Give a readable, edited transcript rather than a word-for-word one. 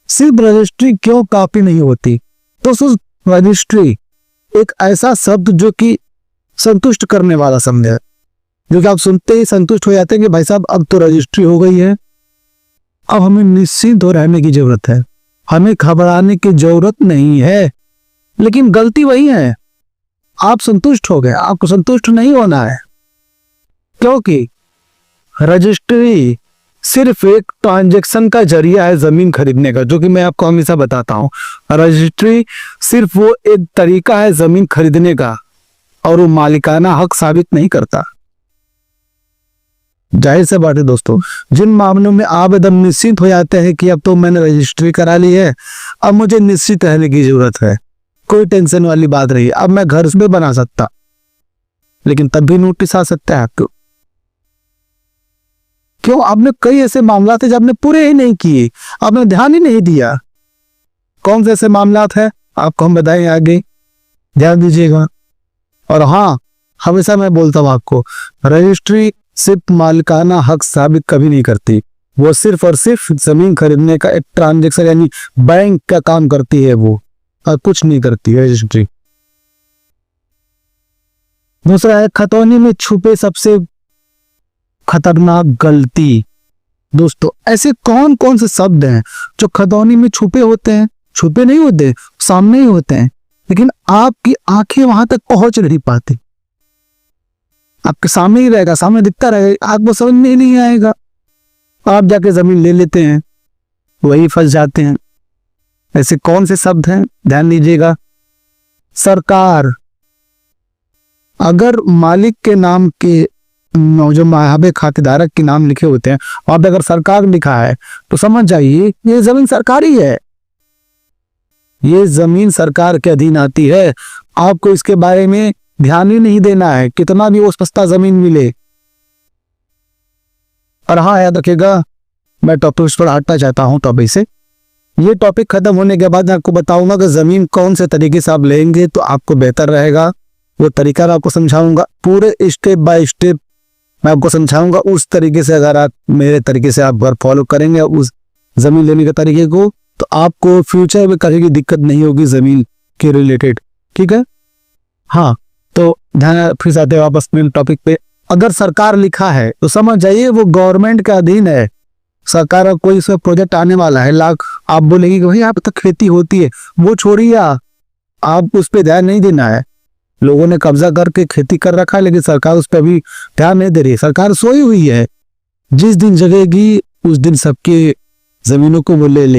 सिर्फ रजिस्ट्री क्यों काफी नहीं होती? तो रजिस्ट्री एक ऐसा शब्द जो कि संतुष्ट करने वाला शब्द है, जो कि आप सुनते ही संतुष्ट हो जाते हैं कि भाई साहब अब तो रजिस्ट्री हो गई है, अब हमें निश्चिंत हो रहने की जरूरत है, हमें घबराने की जरूरत नहीं है। लेकिन गलती वही है, आप संतुष्ट हो गए, आपको संतुष्ट नहीं होना है, क्योंकि रजिस्ट्री सिर्फ एक ट्रांजैक्शन का जरिया है जमीन खरीदने का, जो कि मैं आपको हमेशा बताता हूं। रजिस्ट्री सिर्फ वो एक तरीका है जमीन खरीदने का, और वो मालिकाना हक साबित नहीं करता। जाहिर सी बात है दोस्तों, जिन मामलों में आप एकदम निश्चिंत हो जाते हैं कि अब तो मैंने रजिस्ट्री करा ली है, अब मुझे निश्चित रहने की जरूरत है, कोई टेंशन वाली बात नहीं, अब मैं घर में बना सकता, लेकिन तब भी नोटिस आ सकता है आपको। क्यों? आपने कई ऐसे मामला थे जब आपने पूरे ही नहीं किए, आपने ध्यान ही नहीं दिया। कौन से ऐसे मामला है आपको हम बताएं आगे, ध्यान दीजिएगा। और हाँ, हमेशा मैं बोलता हूं आपको, रजिस्ट्री सिर्फ मालिकाना हक साबित कभी नहीं करती, वो सिर्फ और सिर्फ जमीन खरीदने का एक ट्रांजैक्शन यानी बैंक का काम करती है, वो और कुछ नहीं करती है रजिस्ट्री। दूसरा है खतौनी में छुपे सबसे खतरनाक गलती। दोस्तों, ऐसे कौन कौन से शब्द हैं जो खतौनी में छुपे होते हैं? छुपे नहीं होते, सामने ही होते हैं, लेकिन आपकी आंखें वहां तक पहुंच नहीं पाती। आपके सामने ही रहेगा, सामने दिखता रहेगा, आपको समझ में ही नहीं आएगा, आप जाके जमीन ले लेते हैं, वही फंस जाते हैं। ऐसे कौन से शब्द हैं? ध्यान दीजिएगा। सरकार, अगर मालिक के नाम के जो महाबे खातेदारक के नाम लिखे होते हैं वहां पे अगर सरकार लिखा है तो समझ जाइए ये जमीन सरकारी है, ये जमीन सरकार के अधीन आती है। आपको इसके बारे में ध्यान ही नहीं देना है, कितना भी वो सस्ता जमीन मिले। और हाँ, याद रखिएगा, मैं टॉपिक पर हटना चाहता हूं टॉपिक से। ये टॉपिक खत्म होने के बाद मैं आपको बताऊंगा कि जमीन कौन से तरीके से आप लेंगे तो आपको बेहतर रहेगा, वो तरीका मैं आपको समझाऊंगा, पूरे स्टेप बाय स्टेप मैं आपको समझाऊंगा। उस तरीके से अगर आप मेरे तरीके से आप फॉलो करेंगे उस जमीन लेने के तरीके को, तो आपको फ्यूचर में कभी दिक्कत नहीं होगी जमीन के रिलेटेड, ठीक है। हाँ, तो ध्यान फिर से आते हैं वापस मेन टॉपिक पे। अगर सरकार लिखा है तो समझ जाइए वो गवर्नमेंट के अधीन है। सरकार का कोई इसमें प्रोजेक्ट आने वाला है, लाख आप बोलेंगे कि भाई यहाँ पे तो खेती होती है, वो छोड़िए, आप उस पर ध्यान नहीं देना है। लोगों ने कब्जा करके खेती कर रखा है, लेकिन सरकार उस पर अभी ध्यान नहीं दे रही है। सरकार सोई हुई है, जिस दिन जगेगी उस दिन सबके जमीनों को वो ले लेगी।